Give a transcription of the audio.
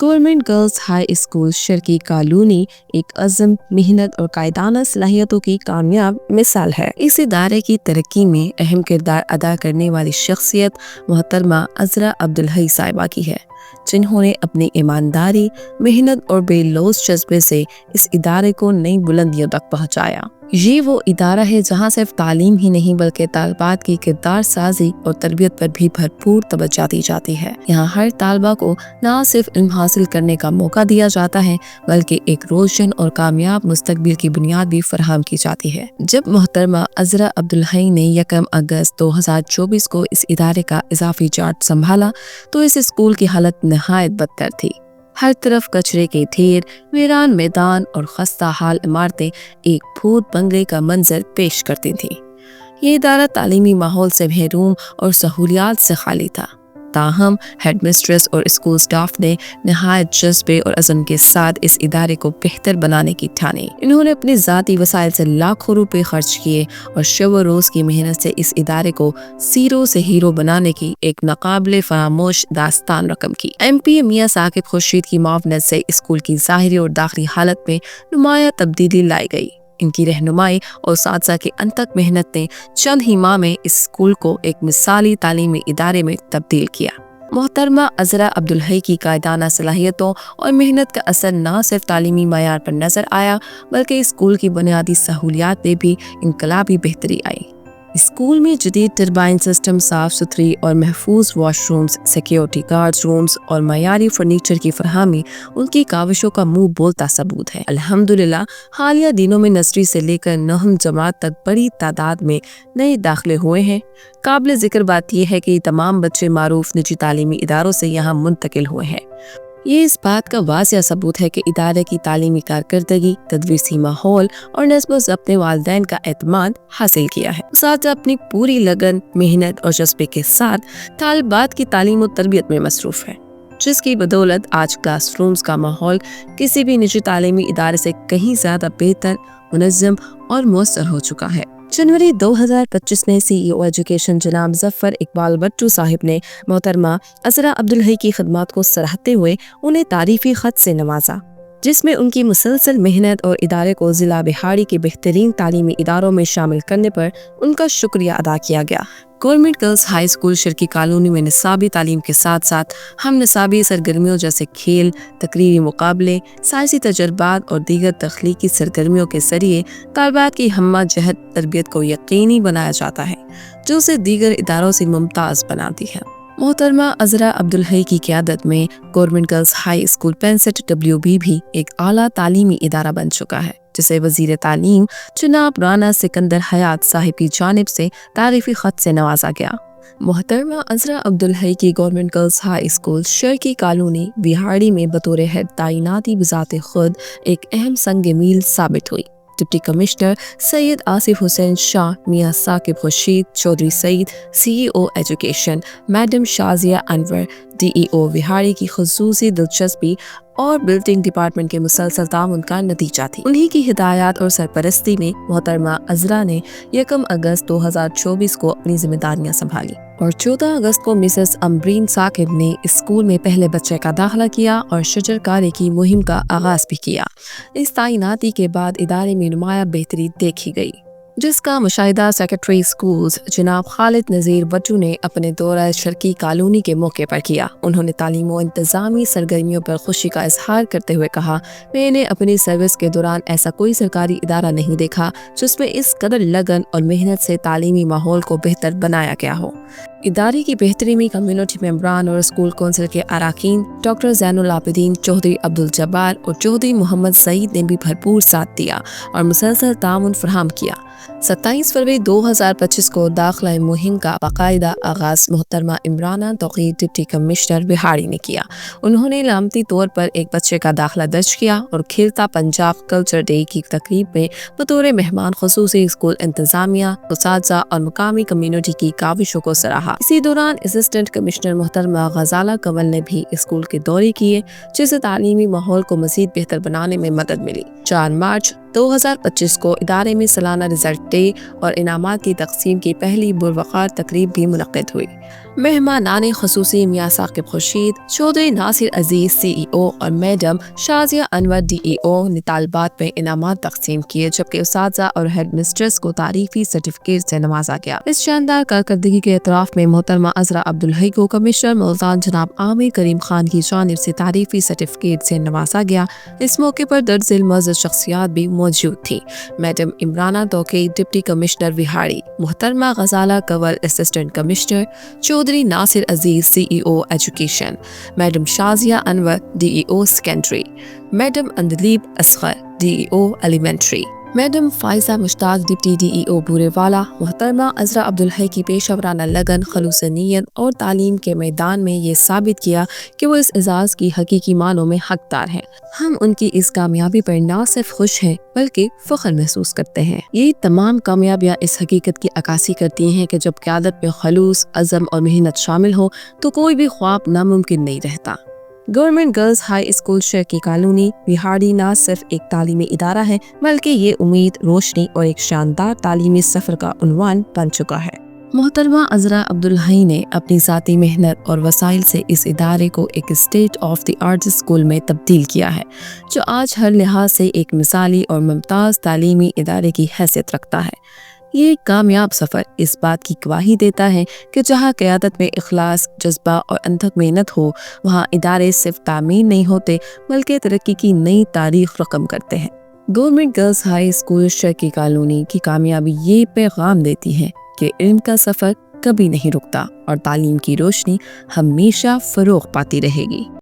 Government girls high school شرقی colony ایک عزم، محنت اور قائدانہ صلاحیتوں کی کامیاب مثال ہے۔ اس ادارے کی ترقی میں اہم کردار ادا کرنے والی شخصیت محترمہ عذرا عبدالحی صاحبہ کی ہے، جنہوں نے اپنی ایمانداری، محنت اور بے لوث جذبے سے اس ادارے کو نئی بلندیوں تک پہنچایا۔ یہ وہ ادارہ ہے جہاں صرف تعلیم ہی نہیں بلکہ طالبات کی کردار سازی اور تربیت پر بھی بھرپور توجہ دی جاتی ہے۔ یہاں ہر طالبہ کو نہ صرف علم حاصل کرنے کا موقع دیا جاتا ہے بلکہ ایک روشن اور کامیاب مستقبل کی بنیاد بھی فراہم کی جاتی ہے۔ جب محترمہ عذرا عبدالحی نے 1 اگست 2024 کو اس ادارے کا اضافی چارج سنبھالا تو اس اسکول کی حالت نہایت بدتر تھی۔ ہر طرف کچرے کے ڈھیر، ویران میدان اور خستہ حال عمارتیں ایک بھوت بنگلے کا منظر پیش کرتی تھیں۔ یہ ادارہ تعلیمی ماحول سے محروم اور سہولیات سے خالی تھا، تاہم ہیڈ مسٹریس اور اسکول سٹاف نے نہایت جذبے اور عزم کے ساتھ اس ادارے کو بہتر بنانے کی ٹھانی۔ انہوں نے اپنے ذاتی وسائل سے لاکھوں روپے خرچ کیے اور شب و روز کی محنت سے اس ادارے کو زیرو سے ہیرو بنانے کی ایک ناقابل فراموش داستان رقم کی۔ MP میاں ثاقب خورشید کی معاونت سے اسکول کی ظاہری اور داخلی حالت میں نمایاں تبدیلی لائی گئی۔ ان کی رہنمائی اور اساتذہ کی انتھک محنت نے چند ہی ماہ میں اس اسکول کو ایک مثالی تعلیمی ادارے میں تبدیل کیا۔ محترمہ عذرا عبدالحی کی قائدانہ صلاحیتوں اور محنت کا اثر نہ صرف تعلیمی معیار پر نظر آیا بلکہ اسکول کی بنیادی سہولیات میں بھی انقلابی بہتری آئی۔ اسکول میں جدید ٹربائن سسٹم، صاف ستھری اور محفوظ wash rooms, security guards rooms اور معیاری فرنیچر کی فراہمی ان کی کاوشوں کا منہ بولتا ثبوت ہے۔ الحمدللہ حالیہ دنوں میں نرسری سے لے کر 9ویں جماعت تک بڑی تعداد میں نئے داخلے ہوئے ہیں۔ قابل ذکر بات یہ ہے کہ یہ تمام بچے معروف نجی تعلیمی اداروں سے یہاں منتقل ہوئے ہیں۔ یہ اس بات کا واضح ثبوت ہے کہ ادارے کی تعلیمی کارکردگی، تدریسی ماحول اور نظم و ضبط نے والدین کا اعتماد حاصل کیا ہے۔ اساتذہ اپنی پوری لگن، محنت اور جذبے کے ساتھ طالبات کی تعلیم و تربیت میں مصروف ہیں، جس کی بدولت آج کلاس رومز کا ماحول کسی بھی نجی تعلیمی ادارے سے کہیں زیادہ بہتر، منظم اور مؤثر ہو چکا ہے۔ جنوری 2025 میں CEO ایجوکیشن جناب ظفر اقبال بٹو صاحب نے محترمہ عذرا عبدالحی کی خدمات کو سراہتے ہوئے انہیں تعریفی خط سے نوازا، جس میں ان کی مسلسل محنت اور ادارے کو ضلع بہاڑی کے بہترین تعلیمی اداروں میں شامل کرنے پر ان کا شکریہ ادا کیا گیا۔ گورنمنٹ گرلز ہائی اسکول شرقی کالونی میں نصابی تعلیم کے ساتھ ساتھ ہم نصابی سرگرمیوں جیسے کھیل، تقریری مقابلے، سائنسی تجربات اور دیگر تخلیقی سرگرمیوں کے ذریعے طالبات کی ہمہ جہت تربیت کو یقینی بنایا جاتا ہے، جو اسے دیگر اداروں سے ممتاز بناتی ہے۔ محترمہ عذرا عبدالحی کی قیادت میں government girls high school 65 WB بھی ایک اعلیٰ تعلیمی ادارہ بن چکا ہے، جسے وزیر تعلیم جناب رانا سکندر حیات صاحب کی جانب سے تعریفی خط سے نوازا گیا۔ محترمہ عذرا عبدالحی کی گورنمنٹ گرلز ہائی اسکول شرقی کالونی بہاڑی میں بطور ہیڈ تعیناتی بذات خود ایک اہم سنگ میل ثابت ہوئی۔ ڈپٹی کمشنر سید آصف حسین شاہ، میاں ثاقب خورشید، چودھری سعید CEO education, madam Shazia Anwar DEO بہاڑی کی خصوصی دلچسپی اور بلڈنگ ڈپارٹمنٹ کے مسلسل تعاون کا نتیجہ تھی۔ انہی کی ہدایات اور سرپرستی میں محترمہ عذرا نے 1 اگست 2024 کو اپنی ذمہ داریاں سنبھالی اور 14 اگست کو مسز امبرین ثاقب نے اسکول میں پہلے بچے کا داخلہ کیا اور شجر کاری کی مہم کا آغاز بھی کیا۔ اس تعیناتی کے بعد ادارے میں نمایاں بہتری دیکھی گئی، جس کا مشاہدہ سیکرٹری اسکولز جناب خالد نذیر بٹو نے اپنے دورہ شرقی کالونی کے موقع پر کیا۔ انہوں نے تعلیم و انتظامی سرگرمیوں پر خوشی کا اظہار کرتے ہوئے کہا، میں نے اپنی سروس کے دوران ایسا کوئی سرکاری ادارہ نہیں دیکھا جس میں اس قدر لگن اور محنت سے تعلیمی ماحول کو بہتر بنایا گیا ہو۔ ادارے کی بہتری میں کمیونٹی ممبران اور اسکول کونسل کے اراکین ڈاکٹر زین العابدین، چودھری عبدالجبار اور چودھری محمد سعید نے بھی بھرپور ساتھ دیا اور مسلسل تعاون فراہم کیا۔ 27 فروری 2025 کو داخلہ مہم کا باقاعدہ آغاز محترمہ عمرانہ توقیر ڈپٹی کمشنر بہاڑی نے کیا۔ انہوں نے علامتی طور پر ایک بچے کا داخلہ درج کیا اور کھیلتا پنجاب کلچر ڈے کی تقریب میں بطور مہمان خصوصی اسکول انتظامیہ، اساتذہ اور مقامی کمیونٹی کی کاوشوں کو سراہا۔ اسی دوران اسسٹنٹ کمشنر محترمہ غزالہ کنول نے بھی اسکول کے دورے کیے، جس سے تعلیمی ماحول کو مزید بہتر بنانے میں مدد ملی۔ 4 مارچ 2025 کو ادارے میں سالانہ رزلٹ ڈے اور انعامات کی تقسیم کی پہلی پروقار تقریب بھی منعقد ہوئی۔ مہمانان خصوصی میاں ثاقب خورشید، چودھری ناصر عزیز CEO اور میڈم شازیہ انور DEO نے طالبات میں انعامات تقسیم کیے، جبکہ اساتذہ اور ہیڈ مسٹرس کو تعریفی سرٹیفکیٹ سے نوازا گیا۔ اس شاندار کارکردگی کے اعتراف میں محترمہ عذرا عبدالحی کو کمشنر ملتان جناب عامر کریم خان کی جانب سے تعریفی سرٹیفکیٹ سے نوازا گیا۔ اس موقع پر درجن معزز شخصیات بھی موجود تھیں۔ Madam Imrana Tauqeer deputy commissioner Vehari, محترمہ Ghazala Kanwar assistant commissioner, Chaudhry Nasir Aziz CEO education, madam Shazia Anwar DEO secondary, madam Andleeb Asghar DEO elementary, madam Faiza Mushtaq deputy DEO Burewala. محترمہ عذرا عبدالحی کی پیشہ ورانہ لگن، خلوص نیت اور تعلیم کے میدان میں یہ ثابت کیا کہ وہ اس اعزاز کی حقیقی معنوں میں حقدار ہیں۔ ہم ان کی اس کامیابی پر نہ صرف خوش ہیں بلکہ فخر محسوس کرتے ہیں۔ یہ تمام کامیابیاں اس حقیقت کی عکاسی کرتی ہیں کہ جب قیادت میں خلوص، عزم اور محنت شامل ہو تو کوئی بھی خواب ناممکن نہیں رہتا۔ گورنمنٹ گرلز ہائی اسکول شرقی کالونی وہاڑی نہ صرف ایک تعلیمی ادارہ ہے بلکہ یہ امید، روشنی اور ایک شاندار تعلیمی سفر کا عنوان بن چکا ہے۔ محترمہ عذرا عبدالحی نے اپنی ذاتی محنت اور وسائل سے اس ادارے کو ایک state of the art school میں تبدیل کیا ہے، جو آج ہر لحاظ سے ایک مثالی اور ممتاز تعلیمی ادارے کی حیثیت رکھتا ہے۔ یہ کامیاب سفر اس بات کی گواہی دیتا ہے کہ جہاں قیادت میں اخلاص، جذبہ اور انتھک محنت ہو، وہاں ادارے صرف تعمیر نہیں ہوتے بلکہ ترقی کی نئی تاریخ رقم کرتے ہیں۔ گورنمنٹ گرلز ہائی اسکول شرقی کالونی کی کامیابی یہ پیغام دیتی ہے کہ علم کا سفر کبھی نہیں رکتا اور تعلیم کی روشنی ہمیشہ فروغ پاتی رہے گی۔